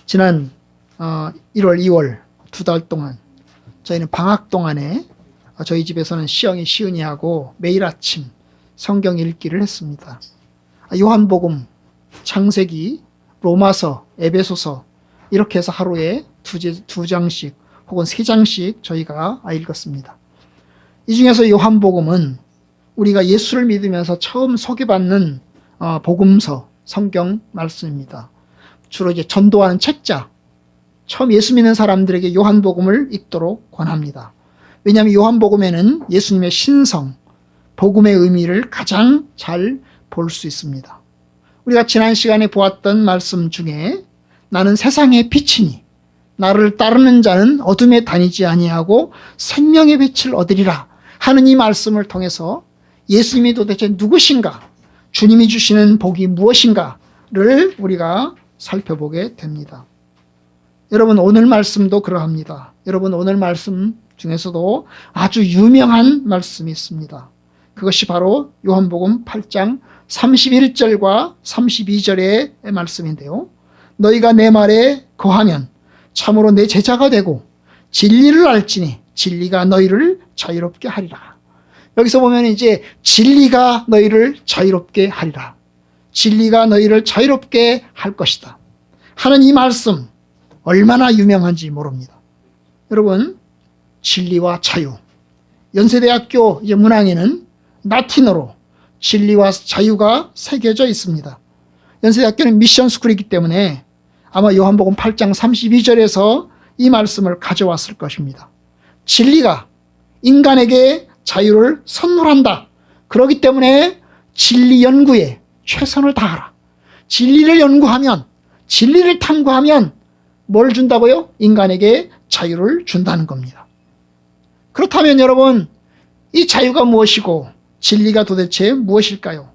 지난 1월, 2월 두 달 동안 저희는 방학 동안에 저희 집에서는 시영이 시은이하고 매일 아침 성경 읽기를 했습니다. 요한복음, 창세기, 로마서, 에베소서 이렇게 해서 하루에 두 장씩 혹은 세 장씩 저희가 읽었습니다. 이 중에서 요한복음은 우리가 예수를 믿으면서 처음 소개받는 복음서, 성경 말씀입니다. 주로 이제 전도하는 책자, 처음 예수 믿는 사람들에게 요한복음을 읽도록 권합니다. 왜냐하면 요한복음에는 예수님의 신성, 복음의 의미를 가장 잘 볼 수 있습니다. 우리가 지난 시간에 보았던 말씀 중에 나는 세상의 빛이니 나를 따르는 자는 어둠에 다니지 아니하고 생명의 빛을 얻으리라 하는 이 말씀을 통해서 예수님이 도대체 누구신가, 주님이 주시는 복이 무엇인가를 우리가 살펴보게 됩니다. 여러분, 오늘 말씀도 그러합니다. 여러분, 오늘 말씀 중에서도 아주 유명한 말씀이 있습니다. 그것이 바로 요한복음 8장 31절과 32절의 말씀인데요. 너희가 내 말에 거하면 참으로 내 제자가 되고 진리를 알지니 진리가 너희를 자유롭게 하리라. 여기서 보면 이제 진리가 너희를 자유롭게 하리라. 진리가 너희를 자유롭게 할 것이다 하는 이 말씀 얼마나 유명한지 모릅니다. 여러분, 진리와 자유. 연세대학교 문항에는 라틴어로 진리와 자유가 새겨져 있습니다. 연세대학교는 미션 스쿨이기 때문에 아마 요한복음 8장 32절에서 이 말씀을 가져왔을 것입니다. 진리가 인간에게 자유를 선물한다. 그렇기 때문에 진리 연구에 최선을 다하라. 진리를 연구하면, 진리를 탐구하면 뭘 준다고요? 인간에게 자유를 준다는 겁니다. 그렇다면 여러분, 이 자유가 무엇이고 진리가 도대체 무엇일까요?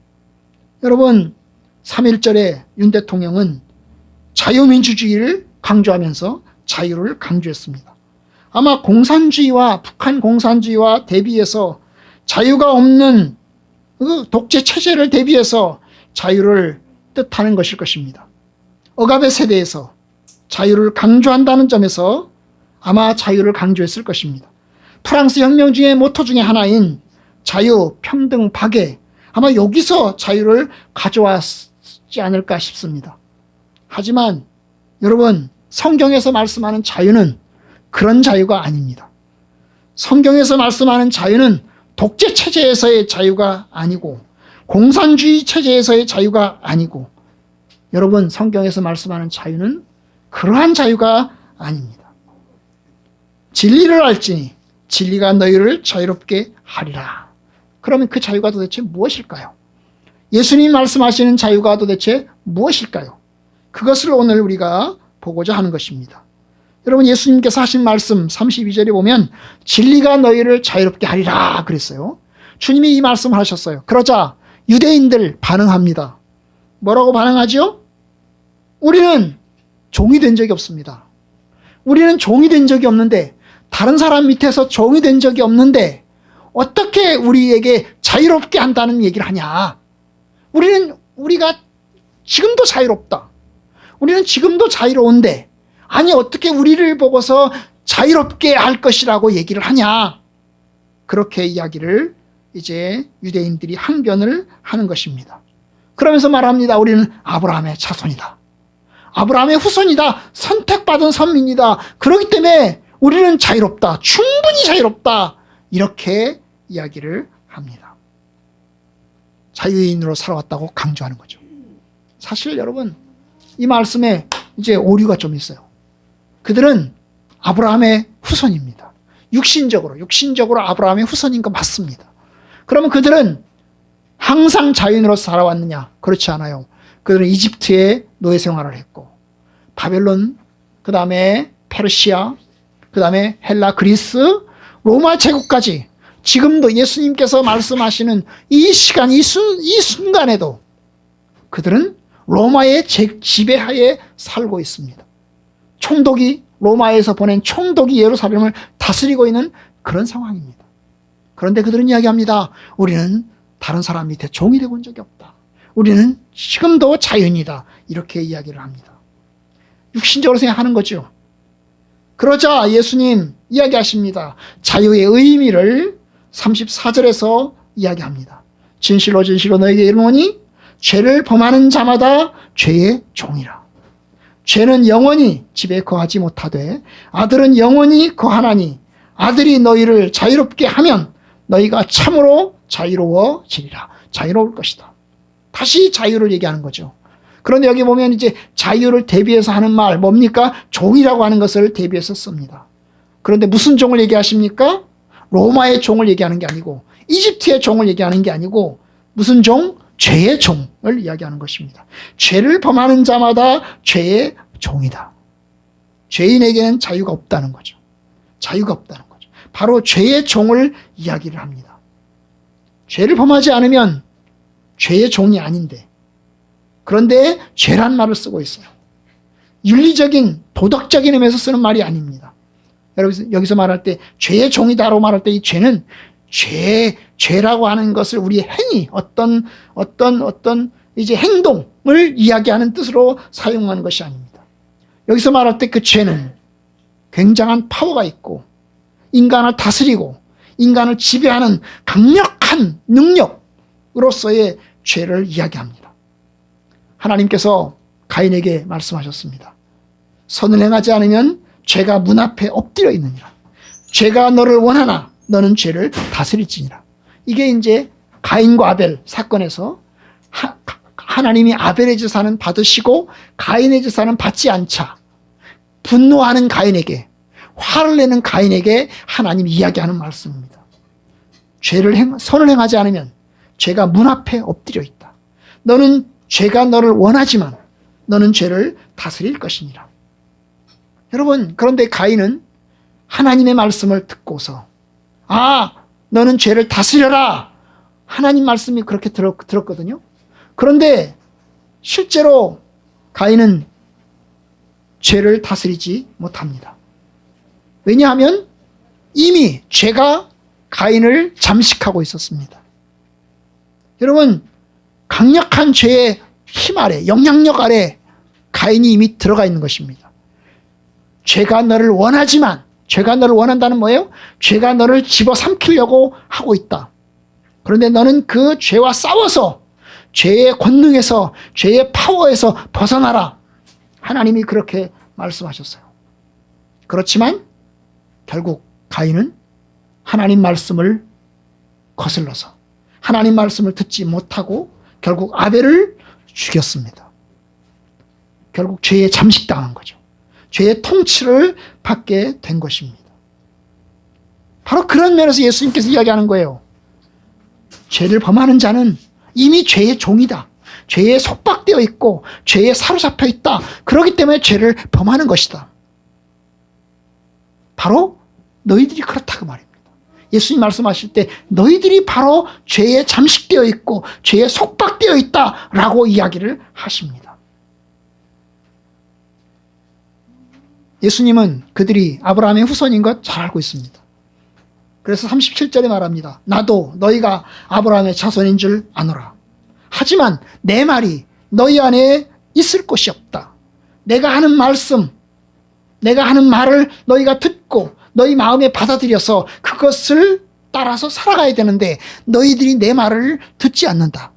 여러분, 3.1절에 윤 대통령은 자유민주주의를 강조하면서 자유를 강조했습니다. 아마 공산주의와 북한 공산주의와 대비해서 자유가 없는 그 독재 체제를 대비해서 자유를 뜻하는 것일 것입니다. 억압의 세대에서 자유를 강조한다는 점에서 아마 자유를 강조했을 것입니다. 프랑스 혁명 중의 모토 중에 하나인 자유, 평등, 박애, 아마 여기서 자유를 가져왔지 않을까 싶습니다. 하지만 여러분, 성경에서 말씀하는 자유는 그런 자유가 아닙니다. 성경에서 말씀하는 자유는 독재 체제에서의 자유가 아니고 공산주의 체제에서의 자유가 아니고 여러분, 성경에서 말씀하는 자유는 그러한 자유가 아닙니다. 진리를 알지니 진리가 너희를 자유롭게 하리라. 그러면 그 자유가 도대체 무엇일까요? 예수님 말씀하시는 자유가 도대체 무엇일까요? 그것을 오늘 우리가 보고자 하는 것입니다. 여러분, 예수님께서 하신 말씀 32절에 보면 진리가 너희를 자유롭게 하리라 그랬어요. 주님이 이 말씀을 하셨어요. 그러자 유대인들 반응합니다. 뭐라고 반응하죠? 우리는 종이 된 적이 없습니다. 우리는 종이 된 적이 없는데, 다른 사람 밑에서 종이 된 적이 없는데 어떻게 우리에게 자유롭게 한다는 얘기를 하냐? 우리가 지금도 자유롭다. 우리는 지금도 자유로운데 아니 어떻게 우리를 보고서 자유롭게 할 것이라고 얘기를 하냐? 그렇게 이야기를 이제 유대인들이 항변을 하는 것입니다. 그러면서 말합니다. 우리는 아브라함의 자손이다. 아브라함의 후손이다. 선택받은 선민이다. 그렇기 때문에 우리는 자유롭다. 충분히 자유롭다. 이렇게 이야기를 합니다. 자유인으로 살아왔다고 강조하는 거죠. 사실 여러분, 이 말씀에 이제 오류가 좀 있어요. 그들은 아브라함의 후손입니다. 육신적으로 아브라함의 후손인 거 맞습니다. 그러면 그들은 항상 자유인으로 살아왔느냐? 그렇지 않아요. 그들은 이집트에 노예 생활을 했고, 바벨론, 그 다음에 페르시아, 그 다음에 헬라, 그리스, 로마 제국까지 지금도 예수님께서 말씀하시는 이 시간, 이 순간에도 그들은 로마의 지배하에 살고 있습니다. 총독이, 로마에서 보낸 총독이 예루살렘을 다스리고 있는 그런 상황입니다. 그런데 그들은 이야기합니다. 우리는 다른 사람 밑에 종이 되고 온 적이 없다. 우리는 지금도 자유인이다. 이렇게 이야기를 합니다. 육신적으로 생각하는 거죠. 그러자 예수님 이야기하십니다. 자유의 의미를 34절에서 이야기합니다. 진실로 진실로 너에게 이르노니 죄를 범하는 자마다 죄의 종이라. 죄는 영원히 집에 거하지 못하되 아들은 영원히 거하나니 아들이 너희를 자유롭게 하면 너희가 참으로 자유로워지리라. 자유로울 것이다. 다시 자유를 얘기하는 거죠. 그런데 여기 보면 이제 자유를 대비해서 하는 말 뭡니까? 종이라고 하는 것을 대비해서 씁니다. 그런데 무슨 종을 얘기하십니까? 로마의 종을 얘기하는 게 아니고 이집트의 종을 얘기하는 게 아니고 무슨 종? 죄의 종을 이야기하는 것입니다. 죄를 범하는 자마다 죄의 종이다. 죄인에게는 자유가 없다는 거죠. 자유가 없다는 거죠. 바로 죄의 종을 이야기를 합니다. 죄를 범하지 않으면 죄의 종이 아닌데 그런데 죄란 말을 쓰고 있어요. 윤리적인 도덕적인 의미에서 쓰는 말이 아닙니다. 여러분 여기서 말할 때 죄의 종이다라고 말할 때 이 죄는 죄라고 하는 것을 우리의 행위 어떤 이제 행동을 이야기하는 뜻으로 사용하는 것이 아닙니다. 여기서 말할 때 그 죄는 굉장한 파워가 있고 인간을 다스리고 인간을 지배하는 강력한 능력으로서의 죄를 이야기합니다. 하나님께서 가인에게 말씀하셨습니다. 선을 행하지 않으면 죄가 문 앞에 엎드려 있느니라. 죄가 너를 원하나 너는 죄를 다스릴지니라. 이게 이제 가인과 아벨 사건에서 하나님이 아벨의 제사는 받으시고 가인의 제사는 받지 않자 분노하는 가인에게 화를 내는 가인에게 하나님이 이야기하는 말씀입니다. 선을 행하지 않으면 죄가 문 앞에 엎드려 있다. 너는 죄가 너를 원하지만 너는 죄를 다스릴 것이니라. 여러분 그런데 가인은 하나님의 말씀을 듣고서 너는 죄를 다스려라. 하나님 말씀이 그렇게 들었거든요. 그런데 실제로 가인은 죄를 다스리지 못합니다. 왜냐하면 이미 죄가 가인을 잠식하고 있었습니다. 여러분 강력한 죄의 힘 아래 영향력 아래 가인이 이미 들어가 있는 것입니다. 죄가 너를 원하지만 죄가 너를 원한다는 뭐예요? 죄가 너를 집어삼키려고 하고 있다. 그런데 너는 그 죄와 싸워서 죄의 권능에서 죄의 파워에서 벗어나라. 하나님이 그렇게 말씀하셨어요. 그렇지만 결국 가인은 하나님 말씀을 거슬러서 하나님 말씀을 듣지 못하고 결국 아벨을 죽였습니다. 결국 죄에 잠식당한 거죠. 죄의 통치를 받게 된 것입니다. 바로 그런 면에서 예수님께서 이야기하는 거예요. 죄를 범하는 자는 이미 죄의 종이다. 죄에 속박되어 있고 죄에 사로잡혀 있다. 그렇기 때문에 죄를 범하는 것이다. 바로 너희들이 그렇다고 말입니다. 예수님 말씀하실 때 너희들이 바로 죄에 잠식되어 있고 죄에 속박되어 있다라고 이야기를 하십니다. 예수님은 그들이 아브라함의 후손인 것 잘 알고 있습니다. 그래서 37절에 말합니다. 나도 너희가 아브라함의 자손인 줄 아노라. 하지만 내 말이 너희 안에 있을 곳이 없다. 내가 하는 말씀, 내가 하는 말을 너희가 듣고 너희 마음에 받아들여서 그것을 따라서 살아가야 되는데 너희들이 내 말을 듣지 않는다.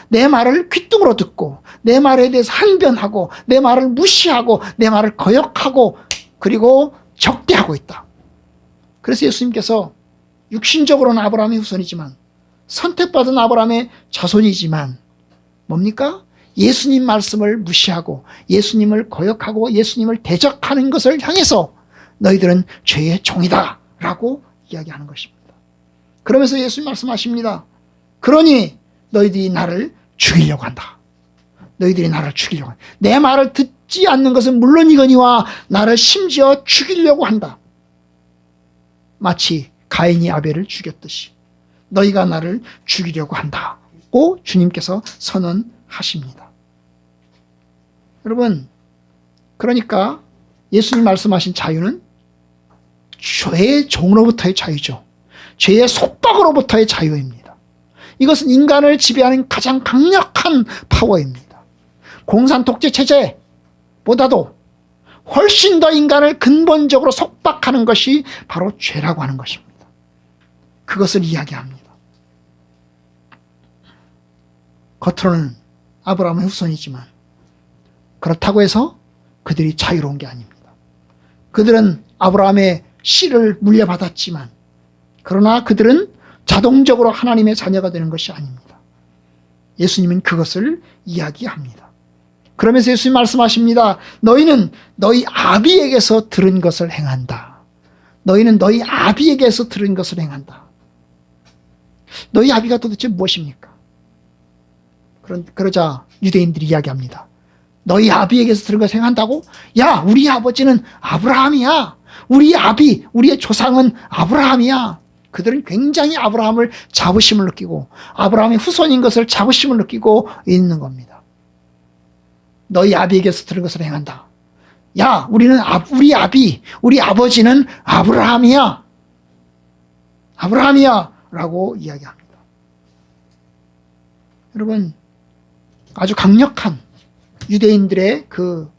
내 말을 귓등으로 듣고 내 말에 대해서 항변하고 내 말을 무시하고 내 말을 거역하고 그리고 적대하고 있다. 그래서 예수님께서 육신적으로는 아브라함의 후손이지만 선택받은 아브라함의 자손이지만 뭡니까? 예수님 말씀을 무시하고 예수님을 거역하고 예수님을 대적하는 것을 향해서 너희들은 죄의 종이다 라고 이야기하는 것입니다. 그러면서 예수님 말씀하십니다. 그러니 너희들이 나를 죽이려고 한다. 너희들이 나를 죽이려고 한다. 내 말을 듣지 않는 것은 물론이거니와 나를 심지어 죽이려고 한다. 마치 가인이 아벨을 죽였듯이 너희가 나를 죽이려고 한다고 주님께서 선언하십니다. 여러분 그러니까 예수님 말씀하신 자유는 죄의 종으로부터의 자유죠. 죄의 속박으로부터의 자유입니다. 이것은 인간을 지배하는 가장 강력한 파워입니다. 공산 독재 체제보다도 훨씬 더 인간을 근본적으로 속박하는 것이 바로 죄라고 하는 것입니다. 그것을 이야기합니다. 겉으로는 아브라함의 후손이지만 그렇다고 해서 그들이 자유로운 게 아닙니다. 그들은 아브라함의 씨를 물려받았지만 그러나 그들은 자동적으로 하나님의 자녀가 되는 것이 아닙니다. 예수님은 그것을 이야기합니다. 그러면서 예수님 말씀하십니다. 너희는 너희 아비에게서 들은 것을 행한다. 너희는 너희 아비에게서 들은 것을 행한다. 너희 아비가 도대체 무엇입니까? 그러자 유대인들이 이야기합니다. 너희 아비에게서 들은 것을 행한다고? 야, 우리 아버지는 아브라함이야. 우리 아비, 우리의 조상은 아브라함이야. 그들은 굉장히 아브라함을 자부심을 느끼고 아브라함의 후손인 것을 자부심을 느끼고 있는 겁니다. 너희 아비에게서 들은 것을 행한다. 야, 우리 아비, 우리 아버지는 아브라함이야. 아브라함이야. 라고 이야기합니다. 여러분, 아주 강력한 유대인들의 그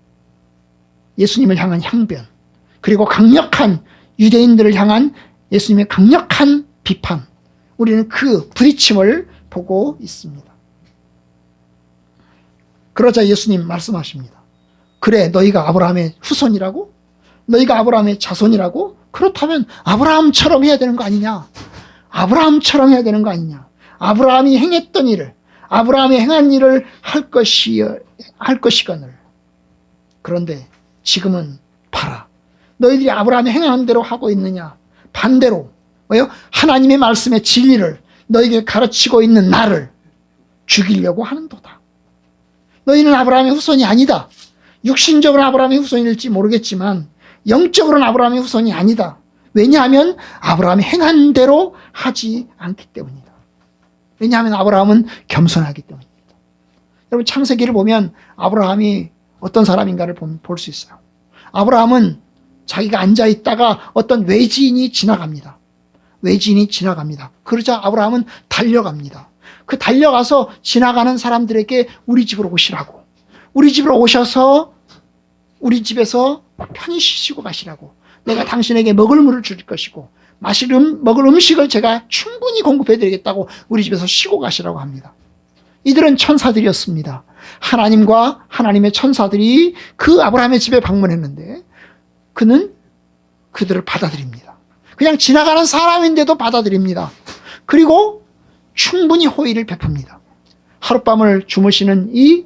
예수님을 향한 향변, 그리고 강력한 유대인들을 향한 예수님의 강력한 비판, 우리는 그 부딪힘을 보고 있습니다. 그러자 예수님 말씀하십니다. 그래, 너희가 아브라함의 후손이라고? 너희가 아브라함의 자손이라고? 그렇다면 아브라함처럼 해야 되는 거 아니냐? 아브라함처럼 해야 되는 거 아니냐? 아브라함이 행했던 일을, 아브라함이 행한 일을 할 것이거늘. 그런데 지금은 봐라. 너희들이 아브라함이 행한 대로 하고 있느냐? 반대로 뭐요? 하나님의 말씀의 진리를 너희에게 가르치고 있는 나를 죽이려고 하는도다. 너희는 아브라함의 후손이 아니다. 육신적으로 아브라함의 후손일지 모르겠지만 영적으로는 아브라함의 후손이 아니다. 왜냐하면 아브라함이 행한 대로 하지 않기 때문이다. 왜냐하면 아브라함은 겸손하기 때문입니다. 여러분, 창세기를 보면 아브라함이 어떤 사람인가를 볼 수 있어요. 아브라함은 자기가 앉아있다가 어떤 외지인이 지나갑니다. 외지인이 지나갑니다. 그러자 아브라함은 달려갑니다. 그 달려가서 지나가는 사람들에게 우리 집으로 오시라고, 우리 집으로 오셔서 우리 집에서 편히 쉬시고 가시라고, 내가 당신에게 먹을 물을 줄 것이고 먹을 음식을 제가 충분히 공급해 드리겠다고 우리 집에서 쉬고 가시라고 합니다. 이들은 천사들이었습니다. 하나님과 하나님의 천사들이 그 아브라함의 집에 방문했는데 그는 그들을 받아들입니다. 그냥 지나가는 사람인데도 받아들입니다. 그리고 충분히 호의를 베풉니다. 하룻밤을 주무시는 이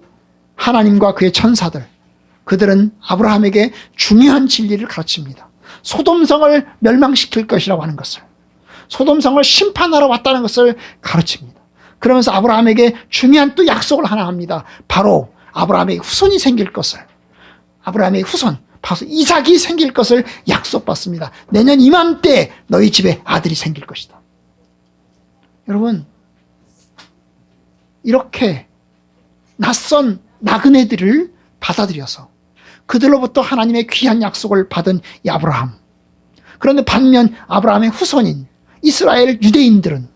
하나님과 그의 천사들, 그들은 아브라함에게 중요한 진리를 가르칩니다. 소돔성을 멸망시킬 것이라고 하는 것을, 소돔성을 심판하러 왔다는 것을 가르칩니다. 그러면서 아브라함에게 중요한 또 약속을 하나 합니다. 바로 아브라함의 후손이 생길 것을, 아브라함의 후손, 바로 이삭이 생길 것을 약속받습니다. 내년 이맘때 너희 집에 아들이 생길 것이다. 여러분, 이렇게 낯선 나그네들을 받아들여서 그들로부터 하나님의 귀한 약속을 받은 이 아브라함. 그런데 반면 아브라함의 후손인 이스라엘 유대인들은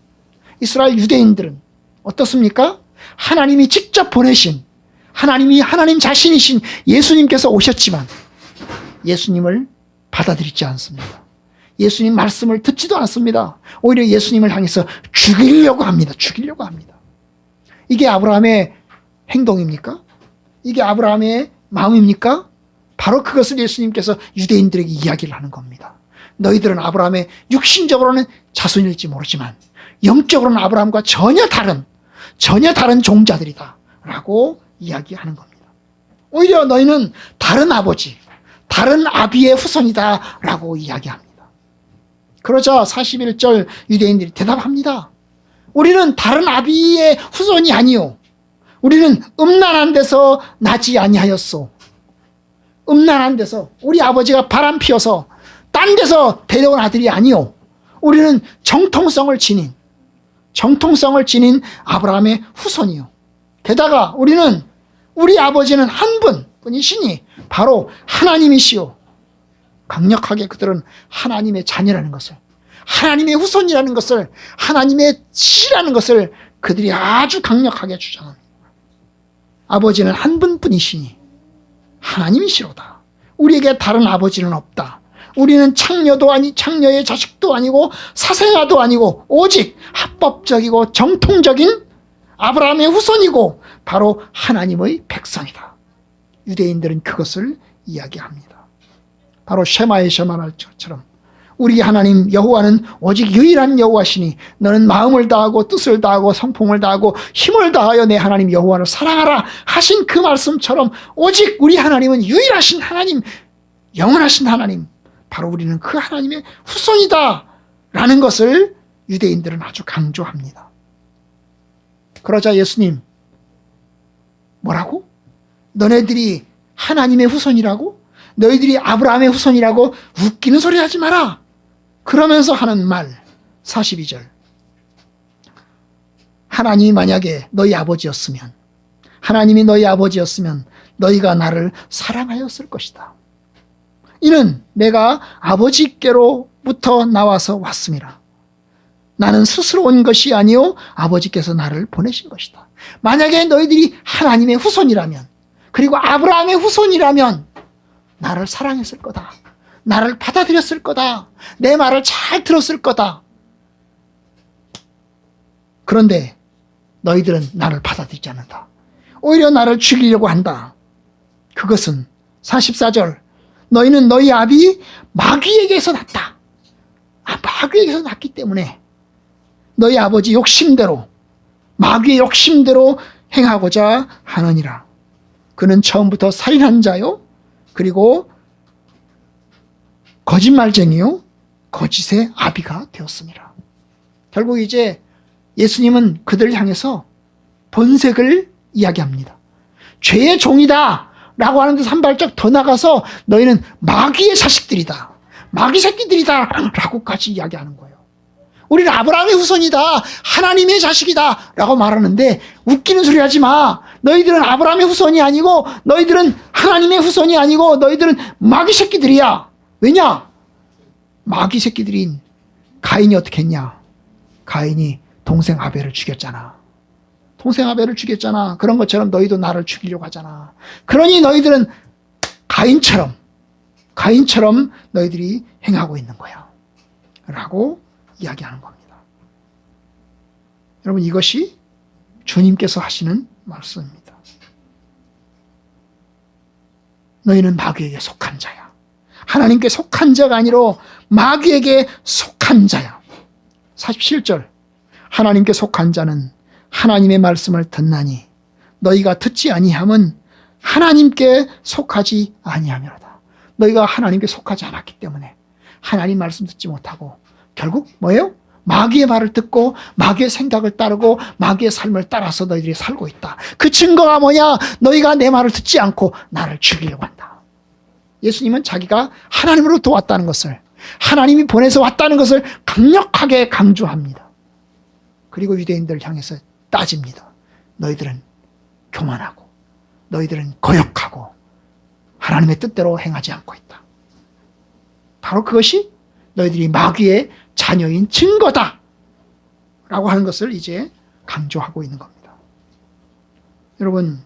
어떻습니까? 하나님이 직접 보내신, 하나님 자신이신 예수님께서 오셨지만 예수님을 받아들이지 않습니다. 예수님 말씀을 듣지도 않습니다. 오히려 예수님을 향해서 죽이려고 합니다. 이게 아브라함의 행동입니까? 이게 아브라함의 마음입니까? 바로 그것을 예수님께서 유대인들에게 이야기를 하는 겁니다. 너희들은 아브라함의 육신적으로는 자손일지 모르지만 영적으로는 아브라함과 전혀 다른 종자들이다 라고 이야기하는 겁니다. 오히려 너희는 다른 아버지, 다른 아비의 후손이다 라고 이야기합니다. 그러자 41절 유대인들이 대답합니다. 우리는 다른 아비의 후손이 아니요, 우리는 음란한 데서 나지 아니하였소. 음란한 데서, 우리 아버지가 바람 피워서 딴 데서 데려온 아들이 아니요, 우리는 정통성을 지닌 아브라함의 후손이요. 게다가 우리 아버지는 한 분뿐이시니 바로 하나님이시요. 강력하게 그들은 하나님의 자녀라는 것을, 하나님의 후손이라는 것을, 하나님의 씨라는 것을 그들이 아주 강력하게 주장합니다. 아버지는 한 분뿐이시니 하나님이시로다. 우리에게 다른 아버지는 없다. 우리는 창녀의 자식도 아니고 사생아도 아니고 오직 합법적이고 정통적인 아브라함의 후손이고 바로 하나님의 백성이다. 유대인들은 그것을 이야기합니다. 바로 쉐마의 쉐마할 것처럼 우리 하나님 여호와는 오직 유일한 여호와시니 너는 마음을 다하고 뜻을 다하고 성품을 다하고 힘을 다하여 내 하나님 여호와를 사랑하라 하신 그 말씀처럼 오직 우리 하나님은 유일하신 하나님, 영원하신 하나님, 바로 우리는 그 하나님의 후손이다 라는 것을 유대인들은 아주 강조합니다. 그러자 예수님 뭐라고? 너네들이 하나님의 후손이라고? 너희들이 아브라함의 후손이라고? 웃기는 소리 하지 마라. 그러면서 하는 말 42절, 하나님이 만약에 너희 아버지였으면, 하나님이 너희 아버지였으면 너희가 나를 사랑하였을 것이다. 이는 내가 아버지께로부터 나와서 왔음이라. 나는 스스로 온 것이 아니요 아버지께서 나를 보내신 것이다. 만약에 너희들이 하나님의 후손이라면, 그리고 아브라함의 후손이라면 나를 사랑했을 거다. 나를 받아들였을 거다. 내 말을 잘 들었을 거다. 그런데 너희들은 나를 받아들이지 않는다. 오히려 나를 죽이려고 한다. 그것은 44절, 너희는 너희 아비 마귀에게서 났다. 마귀에게서 났기 때문에 너희 아버지 욕심대로, 마귀의 욕심대로 행하고자 하느니라. 그는 처음부터 살인한 자요, 그리고 거짓말쟁이요, 거짓의 아비가 되었습니다. 결국 이제 예수님은 그들을 향해서 본색을 이야기합니다. 죄의 종이다 라고 하는데 한 발짝 더 나가서 너희는 마귀의 자식들이다, 마귀 새끼들이다 라고까지 이야기하는 거예요. 우리는 아브라함의 후손이다, 하나님의 자식이다 라고 말하는데 웃기는 소리 하지 마. 너희들은 아브라함의 후손이 아니고, 너희들은 하나님의 후손이 아니고, 너희들은 마귀 새끼들이야. 왜냐? 마귀 새끼들인 가인이 어떻게 했냐? 가인이 동생 아벨을 죽였잖아. 동생 아벨을 죽였잖아. 그런 것처럼 너희도 나를 죽이려고 하잖아. 그러니 너희들은 가인처럼 너희들이 행하고 있는 거야 라고 이야기하는 겁니다. 여러분, 이것이 주님께서 하시는 말씀입니다. 너희는 마귀에게 속한 자야. 하나님께 속한 자가 아니라 마귀에게 속한 자야. 47절, 하나님께 속한 자는 하나님의 말씀을 듣나니 너희가 듣지 아니함은 하나님께 속하지 아니하며라. 너희가 하나님께 속하지 않았기 때문에 하나님 말씀 듣지 못하고 결국 뭐예요? 마귀의 말을 듣고 마귀의 생각을 따르고 마귀의 삶을 따라서 너희들이 살고 있다. 그 증거가 뭐냐? 너희가 내 말을 듣지 않고 나를 죽이려고 한다. 예수님은 자기가 하나님으로부터 왔다는 것을, 하나님이 보내서 왔다는 것을 강력하게 강조합니다. 그리고 유대인들을 향해서 따집니다. 너희들은 교만하고 너희들은 거역하고 하나님의 뜻대로 행하지 않고 있다. 바로 그것이 너희들이 마귀의 자녀인 증거다 라고 하는 것을 이제 강조하고 있는 겁니다. 여러분,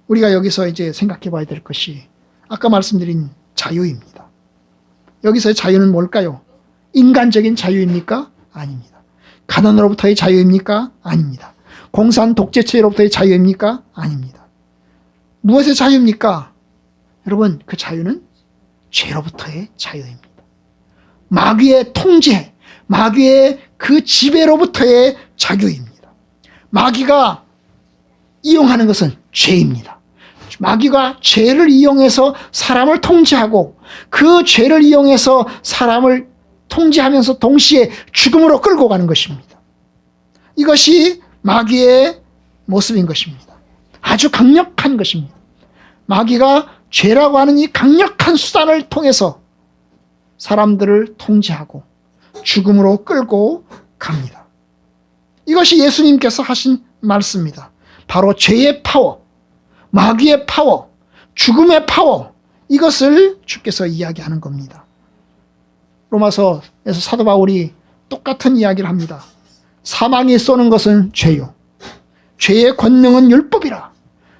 우리가 여기서 이제 생각해 봐야 될 것이 아까 말씀드린 자유입니다. 여기서의 자유는 뭘까요? 인간적인 자유입니까? 아닙니다. 가난으로부터의 자유입니까? 아닙니다. 공산 독재체로부터의 자유입니까? 아닙니다. 무엇의 자유입니까? 여러분, 그 자유는 죄로부터의 자유입니다. 마귀의 통제, 마귀의 그 지배로부터의 자유입니다. 마귀가 이용하는 것은 죄입니다. 마귀가 죄를 이용해서 사람을 통제하고 그 죄를 이용해서 사람을 통제하면서 동시에 죽음으로 끌고 가는 것입니다. 이것이 마귀의 모습인 것입니다. 아주 강력한 것입니다. 마귀가 죄라고 하는 이 강력한 수단을 통해서 사람들을 통제하고 죽음으로 끌고 갑니다. 이것이 예수님께서 하신 말씀입니다. 바로 죄의 파워, 마귀의 파워, 죽음의 파워, 이것을 주께서 이야기하는 겁니다. 로마서에서 사도 바울이 똑같은 이야기를 합니다. 사망이 쏘는 것은 죄요, 죄의 권능은 율법이라.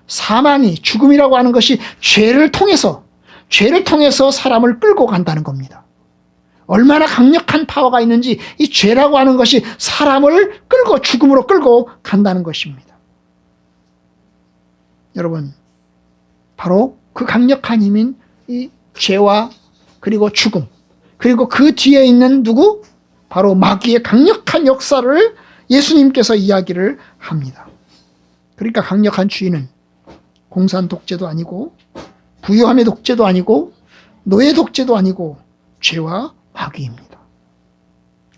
사망이, 죽음이라고 하는 것이 죄를 통해서, 죄를 통해서 사람을 끌고 간다는 겁니다. 얼마나 강력한 파워가 있는지 이 죄라고 하는 것이 사람을 끌고 죽음으로 끌고 간다는 것입니다. 여러분, 바로 그 강력한 힘인 이 죄와 그리고 죽음, 그리고 그 뒤에 있는 누구? 바로 마귀의 강력한 역사를 예수님께서 이야기를 합니다. 그러니까 강력한 주인은 공산 독재도 아니고 부유함의 독재도 아니고 노예 독재도 아니고 죄와 마귀입니다.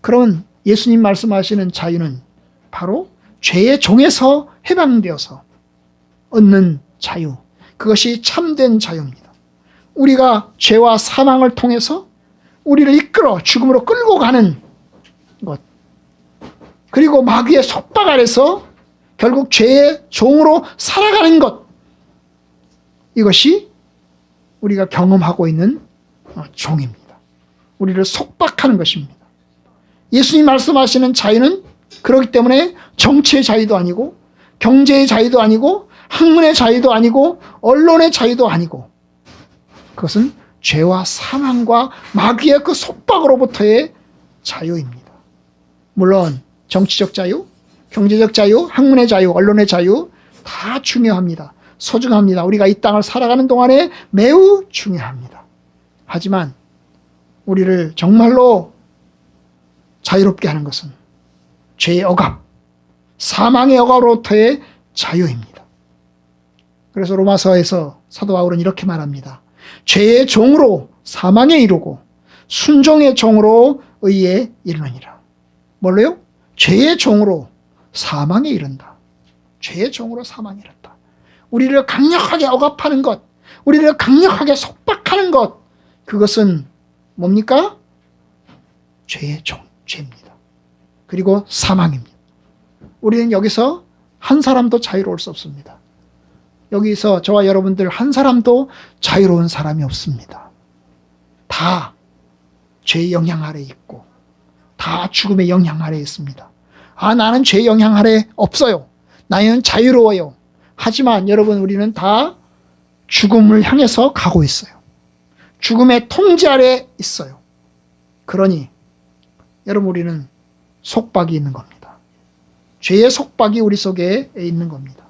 그런 예수님 말씀하시는 자유는 바로 죄의 종에서 해방되어서 얻는 자유, 그것이 참된 자유입니다. 우리가 죄와 사망을 통해서 우리를 이끌어 죽음으로 끌고 가는 것, 그리고 마귀의 속박 아래서 결국 죄의 종으로 살아가는 것, 이것이 우리가 경험하고 있는 종입니다. 우리를 속박하는 것입니다. 예수님 말씀하시는 자유는 그렇기 때문에 정치의 자유도 아니고 경제의 자유도 아니고 학문의 자유도 아니고 언론의 자유도 아니고 그것은 죄와 사망과 마귀의 그 속박으로부터의 자유입니다. 물론 정치적 자유, 경제적 자유, 학문의 자유, 언론의 자유 다 중요합니다. 소중합니다. 우리가 이 땅을 살아가는 동안에 매우 중요합니다. 하지만 우리를 정말로 자유롭게 하는 것은 죄의 억압, 사망의 억압으로부터의 자유입니다. 그래서 로마서에서 사도 바울은 이렇게 말합니다. 죄의 종으로 사망에 이르고 순종의 종으로 의에 이르느니라. 뭘로요? 죄의 종으로 사망에 이른다. 죄의 종으로 사망에 이른다. 우리를 강력하게 억압하는 것, 우리를 강력하게 속박하는 것, 그것은 뭡니까? 죄의 종, 죄입니다. 그리고 사망입니다. 우리는 여기서 한 사람도 자유로울 수 없습니다. 여기서 저와 여러분들 한 사람도 자유로운 사람이 없습니다. 다 죄의 영향 아래 있고 다 죽음의 영향 아래 있습니다. 아, 나는 죄의 영향 아래 없어요. 나는 자유로워요. 하지만 여러분, 우리는 다 죽음을 향해서 가고 있어요. 죽음의 통제 아래 있어요. 그러니 여러분, 우리는 속박이 있는 겁니다. 죄의 속박이 우리 속에 있는 겁니다.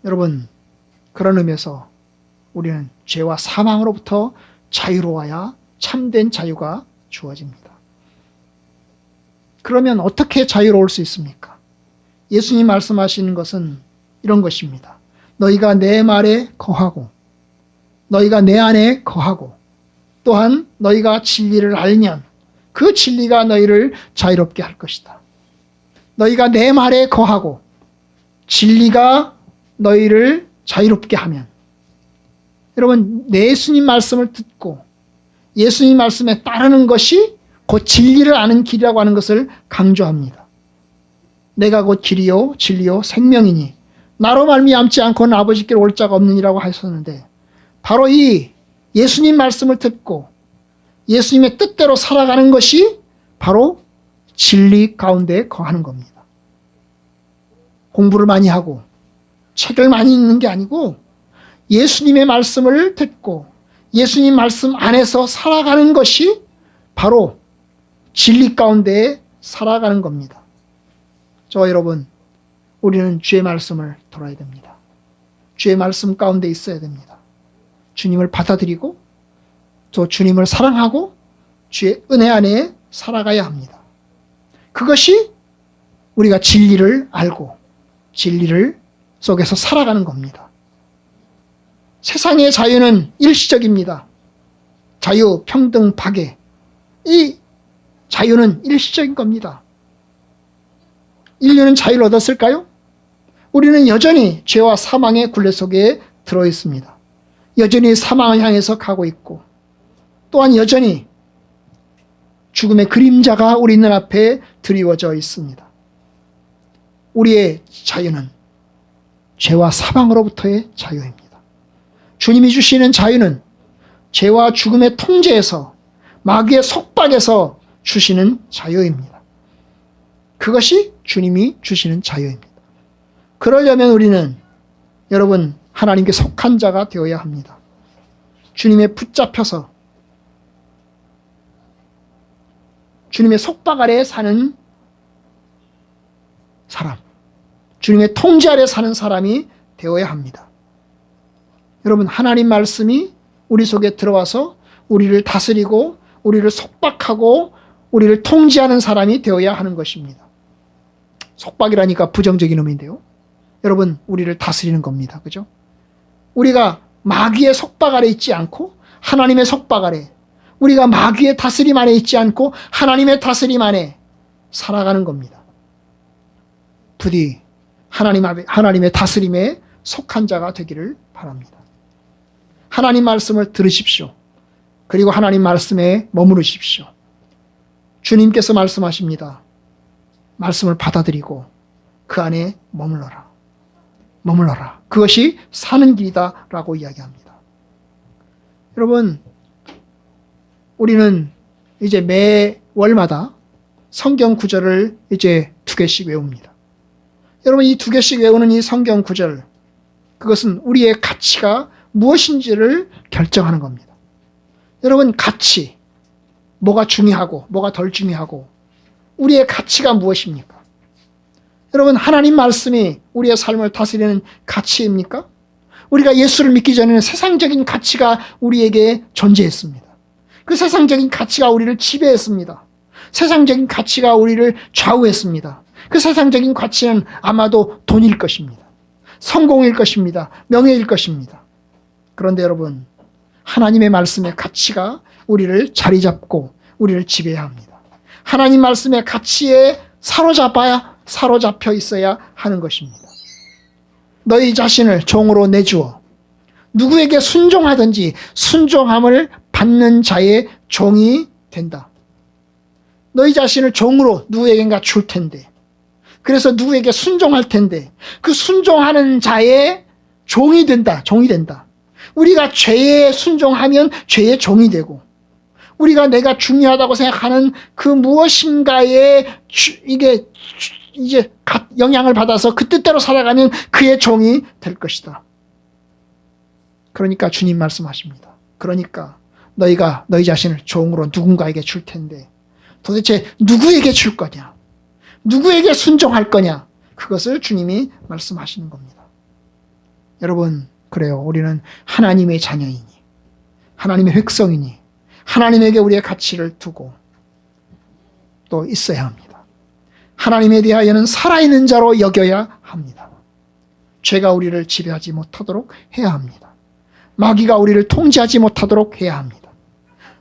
여러분, 그런 의미에서 우리는 죄와 사망으로부터 자유로워야 참된 자유가 주어집니다. 그러면 어떻게 자유로울 수 있습니까? 예수님 말씀하시는 것은 이런 것입니다. 너희가 내 말에 거하고 너희가 내 안에 거하고 또한 너희가 진리를 알면 그 진리가 너희를 자유롭게 할 것이다. 너희가 내 말에 거하고 진리가 너희를 자유롭게 하면, 여러분, 예수님 말씀을 듣고 예수님 말씀에 따르는 것이 곧 진리를 아는 길이라고 하는 것을 강조합니다. 내가 곧 길이요 진리요 생명이니 나로 말미암지 않고는 아버지께로 올 자가 없느니라고 하셨는데, 바로 이 예수님 말씀을 듣고 예수님의 뜻대로 살아가는 것이 바로 진리 가운데 거하는 겁니다. 공부를 많이 하고 책을 많이 읽는 게 아니고 예수님의 말씀을 듣고 예수님 말씀 안에서 살아가는 것이 바로 진리 가운데 살아가는 겁니다. 저와 여러분, 우리는 주의 말씀을 들어야 됩니다. 주의 말씀 가운데 있어야 됩니다. 주님을 받아들이고 또 주님을 사랑하고 주의 은혜 안에 살아가야 합니다. 그것이 우리가 진리를 알고 진리를 속에서 살아가는 겁니다. 세상의 자유는 일시적입니다. 자유, 평등, 박애, 이 자유는 일시적인 겁니다. 인류는 자유를 얻었을까요? 우리는 여전히 죄와 사망의 굴레 속에 들어있습니다. 여전히 사망을 향해서 가고 있고 또한 여전히 죽음의 그림자가 우리 눈앞에 드리워져 있습니다. 우리의 자유는 죄와 사망으로부터의 자유입니다. 주님이 주시는 자유는 죄와 죽음의 통제에서 마귀의 속박에서 주시는 자유입니다. 그것이 주님이 주시는 자유입니다. 그러려면 우리는 여러분 하나님께 속한 자가 되어야 합니다. 주님의 붙잡혀서 주님의 속박 아래에 사는 사람, 주님의 통제 아래 사는 사람이 되어야 합니다. 여러분, 하나님 말씀이 우리 속에 들어와서 우리를 다스리고 우리를 속박하고 우리를 통제하는 사람이 되어야 하는 것입니다. 속박이라니까 부정적인 의미인데요. 여러분, 우리를 다스리는 겁니다. 그죠? 우리가 마귀의 속박 아래 있지 않고 하나님의 속박 아래, 우리가 마귀의 다스림 아래 있지 않고 하나님의 다스림 안에 살아가는 겁니다. 부디 하나님의 다스림에 속한 자가 되기를 바랍니다. 하나님 말씀을 들으십시오. 그리고 하나님 말씀에 머무르십시오. 주님께서 말씀하십니다. 말씀을 받아들이고 그 안에 머물러라. 머물러라. 그것이 사는 길이다 라고 이야기합니다. 여러분, 우리는 이제 매월마다 성경 구절을 이제 2개씩 외웁니다. 여러분, 이 2개씩 외우는 이 성경 구절, 그것은 우리의 가치가 무엇인지를 결정하는 겁니다. 여러분, 가치, 뭐가 중요하고 뭐가 덜 중요하고 우리의 가치가 무엇입니까? 여러분, 하나님 말씀이 우리의 삶을 다스리는 가치입니까? 우리가 예수를 믿기 전에는 세상적인 가치가 우리에게 존재했습니다. 그 세상적인 가치가 우리를 지배했습니다. 세상적인 가치가 우리를 좌우했습니다. 그 세상적인 가치는 아마도 돈일 것입니다. 성공일 것입니다. 명예일 것입니다. 그런데 여러분, 하나님의 말씀의 가치가 우리를 자리 잡고 우리를 지배해야 합니다. 하나님 말씀의 가치에 사로잡혀 있어야 하는 것입니다. 너희 자신을 종으로 내주어 누구에게 순종하든지 순종함을 받는 자의 종이 된다. 너희 자신을 종으로 누구에겐가 줄 텐데, 그래서 누구에게 순종할 텐데 그 순종하는 자의 종이 된다. 종이 된다. 우리가 죄에 순종하면 죄의 종이 되고, 우리가 내가 중요하다고 생각하는 그 무엇인가에 이게 이제 영향을 받아서 그 뜻대로 살아가면 그의 종이 될 것이다. 그러니까 주님 말씀하십니다. 그러니까 너희가 너희 자신을 종으로 누군가에게 줄 텐데 도대체 누구에게 줄 거냐? 누구에게 순종할 거냐? 그것을 주님이 말씀하시는 겁니다. 여러분, 그래요. 우리는 하나님의 자녀이니, 하나님의 백성이니, 하나님에게 우리의 가치를 두고 또 있어야 합니다. 하나님에 대하여는 살아있는 자로 여겨야 합니다. 죄가 우리를 지배하지 못하도록 해야 합니다. 마귀가 우리를 통제하지 못하도록 해야 합니다.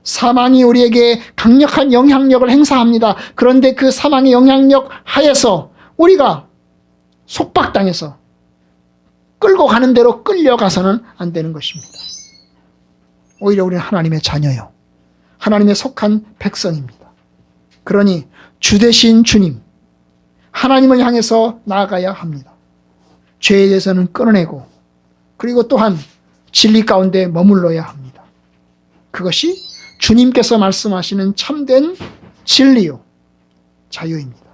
사망이 우리에게 강력한 영향력을 행사합니다. 그런데 그 사망의 영향력 하에서 우리가 속박당해서 끌고 가는 대로 끌려가서는 안 되는 것입니다. 오히려 우리는 하나님의 자녀요, 하나님의 속한 백성입니다. 그러니 주 되신 주님, 하나님을 향해서 나아가야 합니다. 죄에 대해서는 끊어내고, 그리고 또한 진리 가운데 머물러야 합니다. 그것이 주님께서 말씀하시는 참된 진리요, 자유입니다.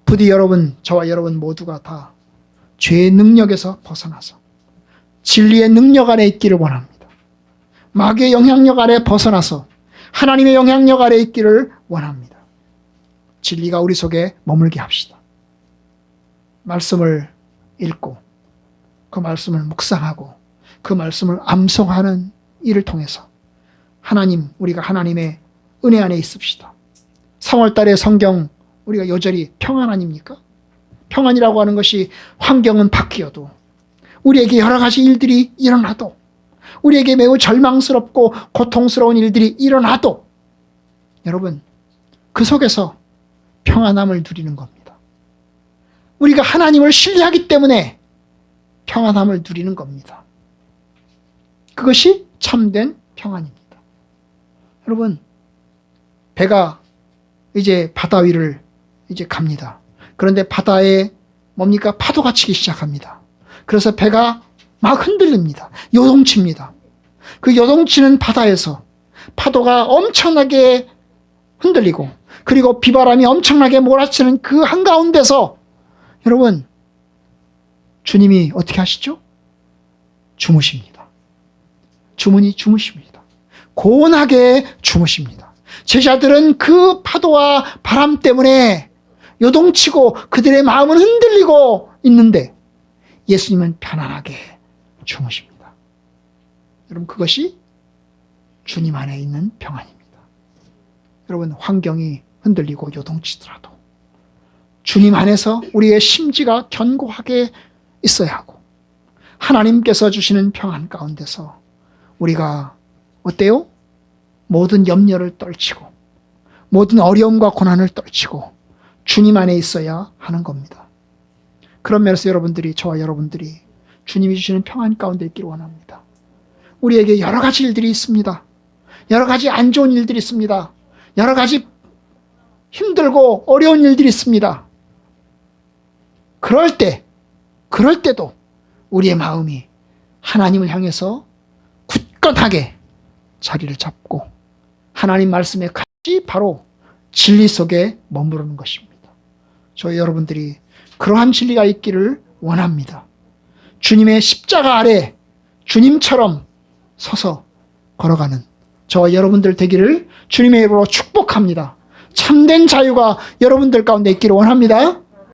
부디 여러분, 저와 여러분 모두가 다 죄의 능력에서 벗어나서 진리의 능력 아래 있기를 원합니다. 마귀의 영향력 아래 벗어나서 하나님의 영향력 아래 있기를 원합니다. 진리가 우리 속에 머물게 합시다. 말씀을 읽고 그 말씀을 묵상하고 그 말씀을 암송하는 일을 통해서 하나님, 우리가 하나님의 은혜 안에 있읍시다. 3월달에 성경 우리가 여전히 평안 아닙니까? 평안이라고 하는 것이 환경은 바뀌어도, 우리에게 여러 가지 일들이 일어나도, 우리에게 매우 절망스럽고 고통스러운 일들이 일어나도 여러분, 그 속에서 평안함을 누리는 겁니다. 우리가 하나님을 신뢰하기 때문에 평안함을 누리는 겁니다. 그것이 참된 평안입니다. 여러분, 배가 이제 바다 위를 이제 갑니다. 그런데 바다에 뭡니까? 파도가 치기 시작합니다. 그래서 배가 막 흔들립니다. 요동칩니다. 그 요동치는 바다에서 파도가 엄청나게 흔들리고, 그리고 비바람이 엄청나게 몰아치는 그 한가운데서 여러분, 주님이 어떻게 하시죠? 주무십니다. 주문이 주무십니다. 고온하게 주무십니다. 제자들은 그 파도와 바람 때문에 요동치고 그들의 마음은 흔들리고 있는데 예수님은 편안하게 주무십니다. 여러분, 그것이 주님 안에 있는 평안입니다. 여러분, 환경이 흔들리고 요동치더라도 주님 안에서 우리의 심지가 견고하게 있어야 하고 하나님께서 주시는 평안 가운데서 우리가 어때요? 모든 염려를 떨치고 모든 어려움과 고난을 떨치고 주님 안에 있어야 하는 겁니다. 그런 면에서 저와 여러분들이 주님이 주시는 평안 가운데 있기를 원합니다. 우리에게 여러 가지 일들이 있습니다. 여러 가지 안 좋은 일들이 있습니다. 여러 가지 힘들고 어려운 일들이 있습니다. 그럴 때도 우리의 마음이 하나님을 향해서 굳건하게 자리를 잡고 하나님 말씀에 같이 바로 진리 속에 머무르는 것입니다. 저희 여러분들이 그러한 진리가 있기를 원합니다. 주님의 십자가 아래 주님처럼 서서 걸어가는 저와 여러분들 되기를 주님의 이름으로 축복합니다. 참된 자유가 여러분들 가운데 있기를 원합니다.